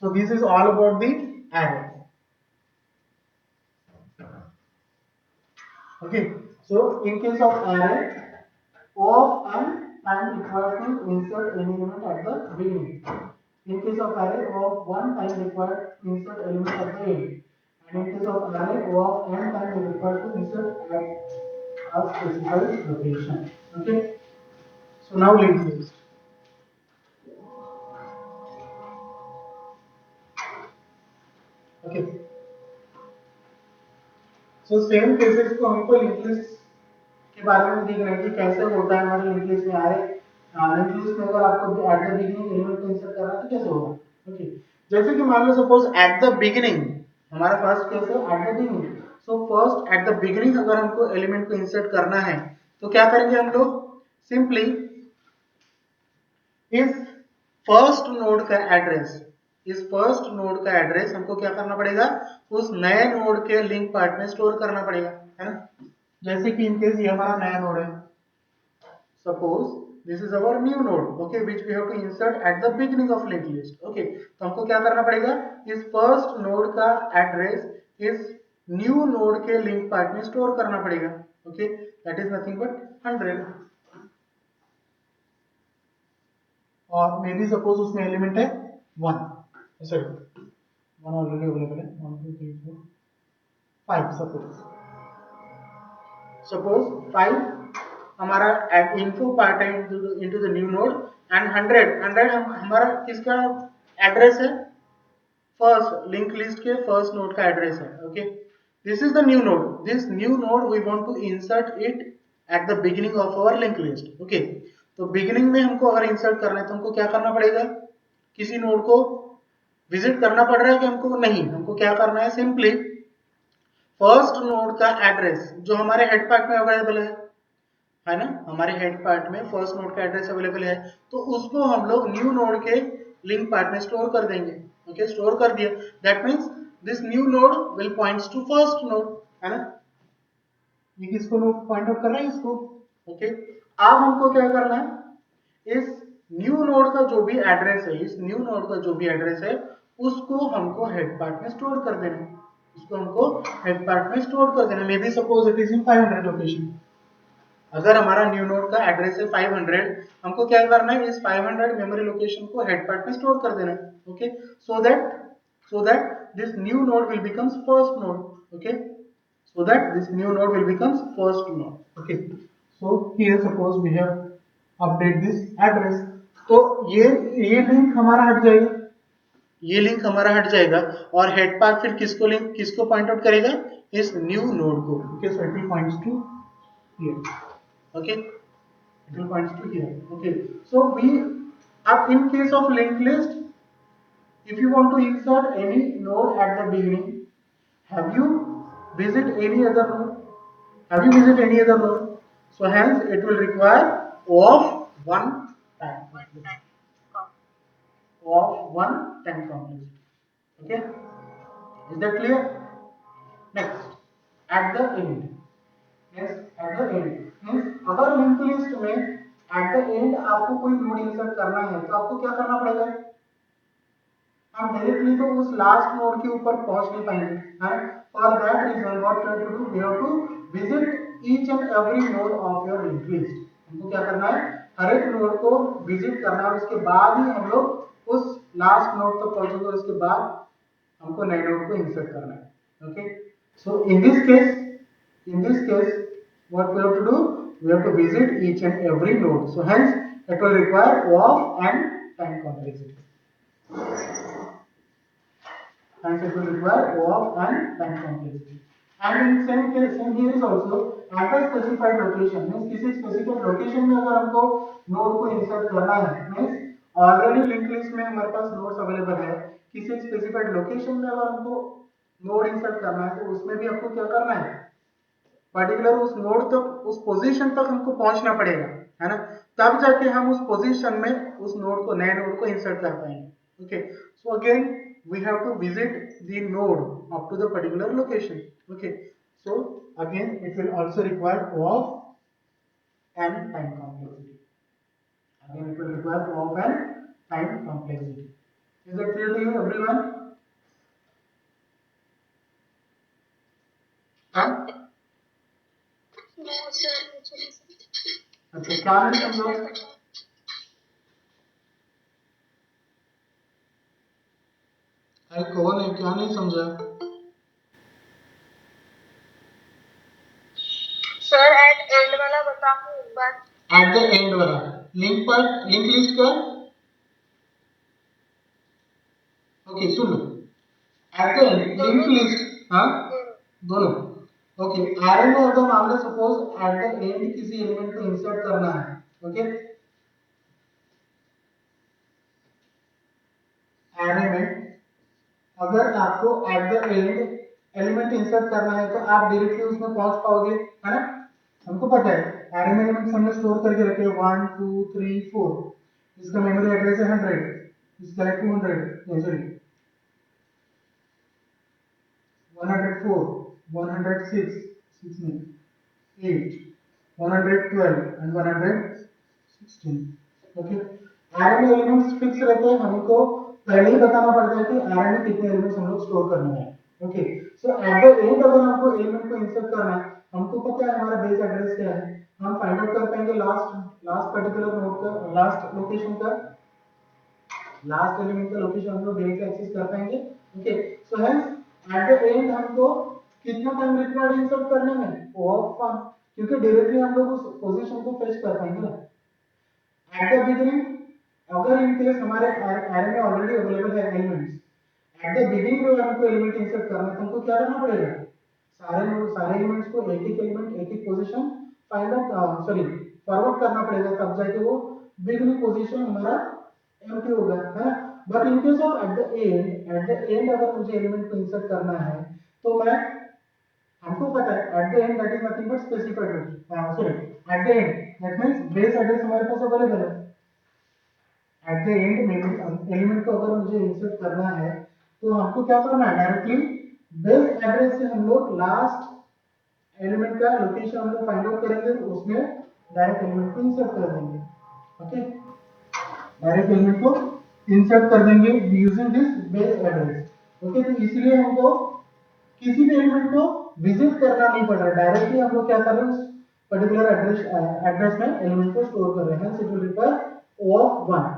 so this is all about the array। Okay so in case of array of n time required to insert any element at the beginning, in case of array of 1 time required to insert element at the end, and in case of array of n time required to insert at a specified location। Okay so now linked list। Okay so same cases को हमको link list के बारे में देखना है कि कैसे होता है हमारे लिंक लिस्ट में। लिंक लिस्ट में अगर आपको एट द बिगिनिंग एलिमेंट को इंसर्ट करना है तो कैसे होगा। ओके जैसे कि मान लो सपोज एट द बिगिनिंग, हमारा फर्स्ट केस है eight the beginning. So first eight the beginning अगर हमको एलिमेंट को इंसर्ट करना है तो क्या करेंगे हम लोग, सिंपली इस फर्स्ट नोड का एड्रेस, इस फर्स्ट नोड का एड्रेस हमको क्या करना पड़ेगा, उस नए नोड के लिंक पार्ट में स्टोर करना पड़ेगा, है ना। जैसे कि इन केस ये हमारा नया नोड है, suppose this is our new node, okay which we have to insert at the beginning of link list. Okay तो हमको क्या करना पड़ेगा, इस फर्स्ट नोड का एड्रेस इस न्यू नोड के लिंक पार्ट में स्टोर करना पड़ेगा। Okay that is nothing but 100 और मे बी सपोज उसमें एलिमेंट है 1, सॉरी 1 ऑलरेडी अवेलेबल है, 1 2 3 4 5 सपोज 5 हमारा इन्फो पार्ट है into the new node and 100 हमारा किसका एड्रेस है, फर्स्ट लिंक लिस्ट के फर्स्ट नोड का एड्रेस है। Okay this is the new node, this new node we want to insert it at the beginning of our link list. Okay तो beginning में हमको अगर इंसर्ट करना है तो हमको क्या करना पड़ेगा, किसी नोड को विजिट करना पड़ रहा है कि हमको नहीं, हमको क्या करना है, सिंपली फर्स्ट नोड का एड्रेस जो हमारे हेड पार्ट में अवेलेबल है ना, हमारे हेड पार्ट में फर्स्ट नोड का एड्रेस अवेलेबल है तो उसको हम लोग न्यू नोड के लिंक पार्ट में स्टोर कर देंगे। ओके स्टोर कर दिया, that means this new node will points to first node, है ना। ये किसको नोड पॉइंट आउट कर रहा है, इसको। ओके अब हमको क्या करना है, इस न्यू नोड का जो भी एड्रेस है, इस न्यू नोड का जो भी एड्रेस है उसको हमको हेड पार्ट में स्टोर कर देना है, उसको हमको हेड पार्ट में स्टोर कर देना। May be suppose it is in 500 location. अगर हमारा न्यू नोड का एड्रेस है 500, हमको क्या करना है, इस 500 मेमोरी लोकेशन को हेड पार्ट में स्टोर कर देना है। Okay, so that this new node will becomes first node. Okay, so that this new node will becomes first node. Okay, so here suppose we have update this address, तो ये link हमारा हट जाएगा, ये link हमारा हट जाएगा और हेड पार्ट फिर किसको पॉइंट आउट करेगा, इस न्यू नोड को। Okay, so it will points to here. Okay, it will points to here. Okay, so we up in case of linked list, if you want to insert any node at the beginning, have you visit any other node? Have you visit any other node? So hence it will require of one time complexity. Of one time complexity. Okay, is that clear? Next, at the end. Next, at the end means अगर link list में at the end आपको कोई node insert करना है तो आपको क्या करना पड़ेगा, हम डायरेक्टली तो उस लास्ट नोड के ऊपर पहुंच नहीं पाएंगे, है। For that reason what we have to do, we have to visit each and every node of your link list. हमको क्या करना है, हर एक नोड को विजिट करना है, उसके बाद ही हम लोग उस लास्ट नोड तक पहुंचेंगे और उसके बाद हमको नए नोड को इंसर्ट करना है। Okay, so in this case what we have to do, we have to visit each and every node, so hence it will require of and time complexity. Hence it will require of and time complexity. And in same case, same here is also at a specified location, means किसी specified location में अगर हमको node को insert करना है, means already linked list में हमारे पास nodes available है, किसी specified location में अगर हमको node insert करना है तो उसमें भी आपको क्या करना है, पर्टिकुलर उस नोड तक, उस पोजीशन तक हमको पहुंचना पड़ेगा, है ना, तब जाके हम उस पोजीशन में उस नोड को, नए नोड को इंसर्ट कर पाएंगे। Okay, so again we have to visit the node up to the particular location. Okay, so again it will also require of n time complexity. Again it will require of n time complexity. Is it clear to you everyone? अच्छा, क्या नहीं समझो? अरे कौन है, क्या नहीं समझा? सर एट एंड वाला बताओ एक बार। एट द एंड वाला लिंक पार्ट, लिंक लिस्ट का। Okay, soon low, eight the and link list, हाँ दोनों। ओके, एरे में अगर मान लो सपोज एट द एंड किसी एलिमेंट को इंसर्ट करना है, ओके, एरे में अगर आपको eight the and element insert करना है तो आप डायरेक्टली उसमें पहुंच पाओगे, है ना, हमको पता है एरे में एलिमेंट्स हमने स्टोर करके रखे 1 2 3 4, इसका मेमोरी एड्रेस है 100, इसका है 200, सॉरी 104 106 8 112 and 116। ओके, एरे में एलिमेंट्स फिक्स रहते हैं, हमको पहले ही बताना पड़ता है कि एरे में कितने एलिमेंट्स हम लोग स्टोर करने हैं। Okay, so at the and अगर हमको एलिमेंट को इंसर्ट करना है, हमको पता है हमारा बेस एड्रेस क्या है, हम फाइंड आउट कर पाएंगे लास्ट पर्टिकुलर नोड का, लास्ट लोकेशन का, लास्ट एलिमेंट का लोकेशन हम लोग डायरेक्टली एक्सेस कर पाएंगे। Okay, so hence eight the and हमको कितना टाइम रिक्वायर्ड इंसर्ट करने में, ऑफ 1, क्योंकि डायरेक्टली हम लोग उस पोजीशन को फेच कर पाएंगे ना। एट द बिगिनिंग अगर इन केस हमारे एरे में ऑलरेडी अवेलेबल है एलिमेंट्स, एट द बिगिनिंग में अगर हमको एलिमेंट इंसर्ट करना है तो हमको क्या करना पड़ेगा, सारे एलिमेंट्स को एक एक एलिमेंट एक एक position find out, sorry forward करना पड़ेगा, तब जाके वो बिगिनिंग पोजीशन हमारा एम्प्टी होगा, है ना। But in case of eight the and अगर मुझे एलिमेंट को इंसर्ट करना है तो मैं, हमको पता है eight the and that is nothing but specified, sorry eight the and that means base address हमारे पास अवेलेबल है। एट द एंड में एलिमेंट को अगर मुझे इंसर्ट करना है तो हमको क्या करना है, डायरेक्टली बेस एड्रेस से हम लोग लास्ट एलिमेंट का लोकेशन हम लोग फाइंड आउट करेंगे, उसमें डायरेक्ट एलिमेंट को इंसर्ट कर देंगे। ओके, डायरेक्ट एलिमेंट को इंसर्ट कर देंगे using this base address. Okay, तो इसलिए हमको किसी भी एलिमेंट को विजिट करना नहीं पड़ रहा, डायरेक्टली हम लोग क्या कर रहे हैं, उस पर्टिकुलर एड्रेस में एलिमेंट को स्टोर कर रहे हैं, it will require O of 1।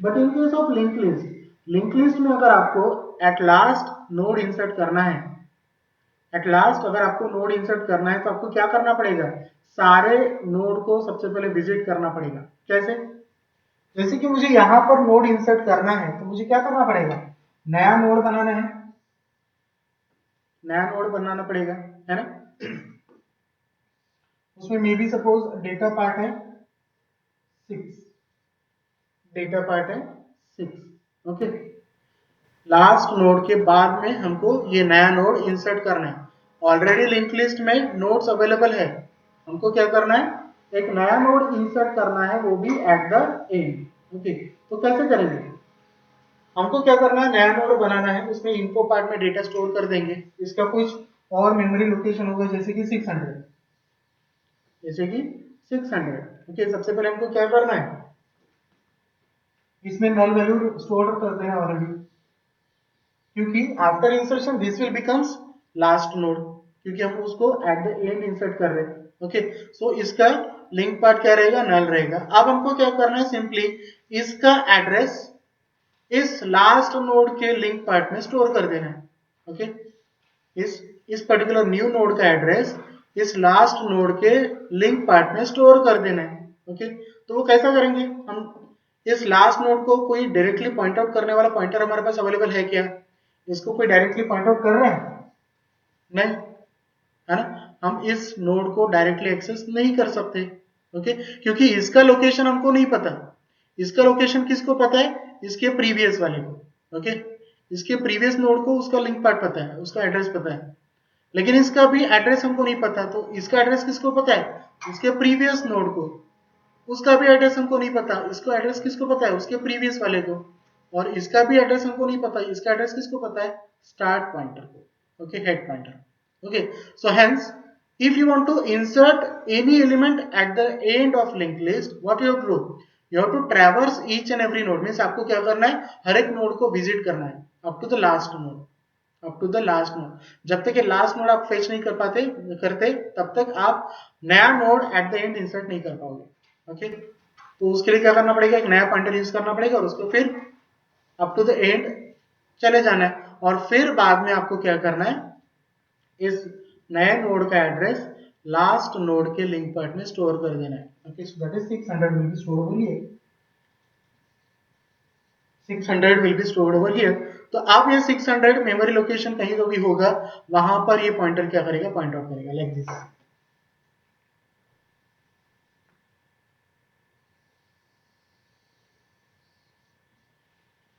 But in case of link list में अगर आपको एट लास्ट नोड इंसर्ट करना है, एट लास्ट अगर आपको नोड इंसर्ट करना है तो आपको क्या करना पड़ेगा, सारे नोड को सबसे पहले विजिट करना पड़ेगा। कैसे? जैसे कि मुझे यहां पर नोड इंसर्ट करना है तो मुझे क्या करना पड़ेगा, नया नोड बनाना है, नया नोड बनाना पड़ेगा, है ना। उसमें may be suppose data part है 6, डेटा पार्ट है 6। ओके, लास्ट नोड के बाद में हमको ये नया नोड इंसर्ट करना है। ऑलरेडी लिंक लिस्ट में नोड्स अवेलेबल है, हमको क्या करना है, एक नया नोड इंसर्ट करना है, वो भी एट द एंड। ओके, तो कैसे करेंगे, हमको क्या करना है, नया नोड बनाना है, उसमें इन्फो पार्ट में डेटा स्टोर कर देंगे, इसका कुछ और मेमोरी लोकेशन होगा जैसे कि 600, जैसे कि 600। ओके, सबसे पहले हमको क्या करना है, इसमें नल वैल्यू स्टोर कर देना ऑलरेडी, क्योंकि after insertion this will becomes last node, क्योंकि हम उसको एट द एंड इंसर्ट कर रहे हैं। ओके, सो इसका लिंक पार्ट क्या रहेगा, नल रहेगा। अब हमको क्या करना है, सिंपली इसका एड्रेस इस लास्ट नोड के लिंक पार्ट में स्टोर कर देना है। ओके, इस पर्टिकुलर न्यू नोड का एड्रेस इस लास्ट नोड के लिंक पार्ट में स्टोर कर देना है। ओके, तो वो कैसा करेंगे, हम इस लास्ट नोड को कोई डायरेक्टली पॉइंट आउट करने वाला पॉइंटर हमारे पास अवेलेबल है क्या, इसको कोई डायरेक्टली पॉइंट आउट कर रहे हैं, नहीं, है ना, हम इस नोड को डायरेक्टली एक्सेस नहीं कर सकते। ओके, क्योंकि इसका लोकेशन हमको नहीं पता, इसका लोकेशन किसको पता है, इसके प्रीवियस वाले को। ओके, इसके प्रीवियस नोड को उसका लिंक पार्ट पता है, उसका एड्रेस पता है, लेकिन इसका भी एड्रेस हमको नहीं पता, तो इसका एड्रेस किसको पता है, उसके प्रीवियस नोड को, उसका भी एड्रेस हमको नहीं पता, इसको एड्रेस किसको पता है, उसके प्रीवियस वाले को, और इसका भी एड्रेस हमको नहीं पता, इसका एड्रेस किसको पता है, स्टार्ट पॉइंटर को। Okay, head pointer. Okay, so hence if you want to insert any element at the end of linked list, what you have to do, you have to traverse each and every node, means आपको क्या करना है, हर एक node को visit करना है up to the last node, up to the last node। जब तक ये लास्ट नोड आप फेच नहीं कर पाते करते तब तक आप नया node eight the and insert नहीं कर पाओगे। ओके, तो उसके लिए क्या करना पड़ेगा, एक नया पॉइंटर यूज करना पड़ेगा और उसको फिर अप टू द एंड चले जाना है, और फिर बाद में आपको क्या करना है, इस नए नोड का एड्रेस लास्ट नोड के लिंक पार्ट में स्टोर कर देना है। Okay, so that is 600 will be stored over here, 600 will be stored over here. तो आप ये 600 मेमोरी लोकेशन कहीं तो भी होगा, वहां पर ये पॉइंटर क्या करेगा, पॉइंट आउट करेगा, लाइक दिस।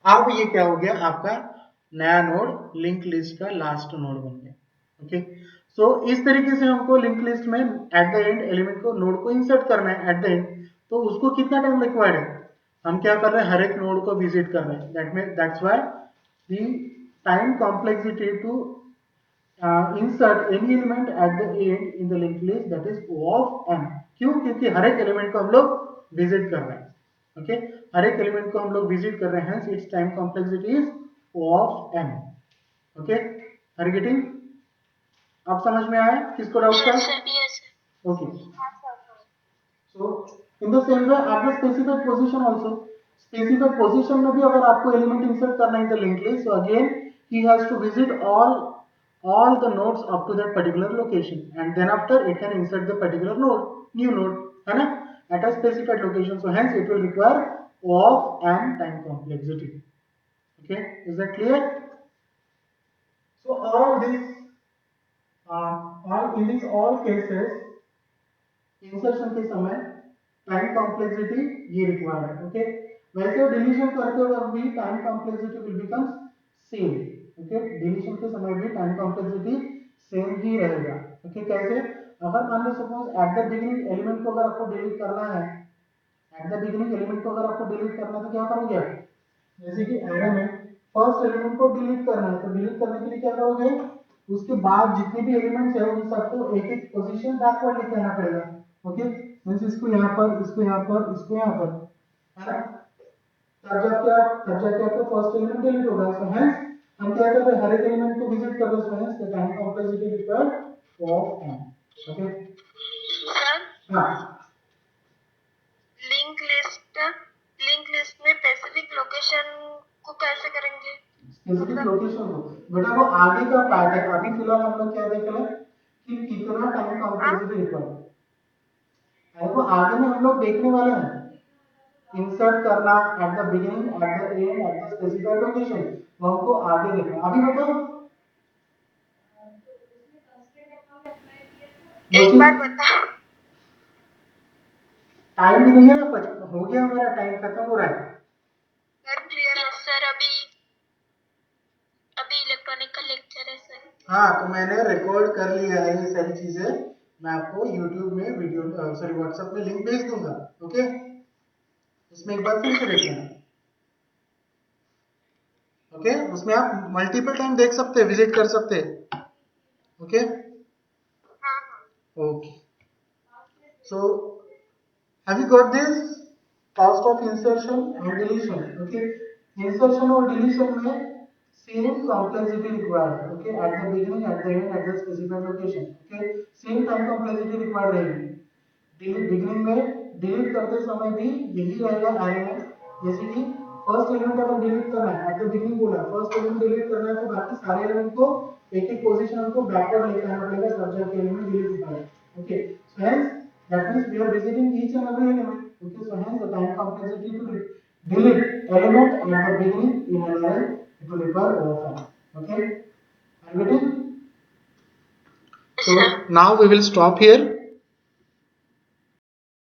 अब ये क्या हो गया, आपका नया नोड लिंक लिस्ट का लास्ट नोड बन गया। ओके, सो इस तरीके से हमको लिंक लिस्ट में एट द एंड एलिमेंट को, नोड को इंसर्ट करना है एट द एंड, तो उसको कितना टाइम रिक्वायर्ड है, हम क्या कर रहे हैं, हर एक नोड को विजिट कर रहे हैं, that's why the time complexity to insert any element at the end in the link list, that is O of m। क्यों, क्योंकि हर एक एलिमेंट को हम लोग विजिट कर रहे हैं। ओके, हर एक एलिमेंट को हम लोग विजिट कर रहे हैं, hence its time complexity is O of m। Okay, are getting, आप समझ में आया, किसको डाउट था? yes sir। Okay, so in the same way at the specified position also, specified position में भी अगर आपको एलिमेंट इंसर्ट करना है in the link list, so again he has to visit all the nodes up to that particular location, and then after it can insert the particular node, new node, है ना, at a specified location, so hence it will require O of m time complexity। okay, is that clear? So all in these all cases insertion के समय time complexity ये required है। Okay, वैसे deletion करते वक्त भी time complexity will become same. Okay, deletion के समय भी टाइम कॉम्प्लेक्सिटी सेम ही रहेगा। ओके, कैसे, अगर मान लो suppose at the beginning element को अगर आपको डिलीट करना है, एट द बिगिनिंग एलिमेंट को अगर आपको डिलीट करना है तो क्या करोगे, जैसे कि एरे में फर्स्ट एलिमेंट को डिलीट करना है, तो डिलीट करने के लिए क्या करोगे, उसके बाद जितने भी एलिमेंट्स है उन सबको एक एक पोजीशन बैकवर्ड लेके आना पड़ेगा। ओके, मींस इसको यहाँ पर, इसको यहाँ पर, इसको यहाँ पर, है ना, तब जाके आपका फर्स्ट एलिमेंट डिलीट होगा। सो हेंस हम क्या कर रहे हैं, हर एक एलिमेंट को विजिट कर रहे हैं। सो hence the time complexity required of n। Okay sir हाँ लिंक लिस्ट में स्पेसिफिक लोकेशन को कैसे करेंगे? स्पेसिफिक लोकेशन को बेटा वो आगे का पार्ट है। अभी फिलहाल हम लोग क्या देख रहे हैं कि कितना टाइम कॉम्प्लेक्सिटी रिक्वायर्ड है, वो आगे में हम लोग देखने वाले हैं। इंसर्ट करना eight the beginning, eight the and, eight the specified location, वो हमको आगे देखना। अभी बताओ एक बार बताओ। टाइम भी नहीं है ना, हो गया हमारा टाइम, खत्म हो रहा है। सर क्लियर है सर। अभी इलेक्ट्रॉनिक का लेक्चर है सर। हाँ तो मैंने रिकॉर्ड कर लिया है ये सारी चीजें, मैं आपको यूट्यूब में वीडियो सॉरी व्हाट्सएप में लिंक भेज दूंगा। ओके उसमें एक बार फिर से देख लेना। ओके उसमें आप मल्टीपल टाइम देख सकते हैं, विजिट कर सकते हैं। ओके हाँ हाँ okay so have you got this task of insertion and deletion? Okay insertion और deletion में same complexity required, okay at the beginning, at the end, at the specified location, okay same time complexity required रहेगी। Delete beginning में delete करते समय भी यही रहेगा element. जैसे कि फर्स्ट एलिमेंट अगर डिलीट करना है, एट द बिगिनिंग बोला फर्स्ट एलिमेंट डिलीट करना है, तो बाकी सारे एलिमेंट को एक एक पोजीशन हमको बैकवर्ड लेके आना पड़ेगा तब जाके एलिमेंट डिलीट हो पाएगा। Okay so hence that means we are visiting each and every element. Okay so hence the time complexity to delete element at the beginning in an array it will require O(n). Okay are you getting? So now we will stop here.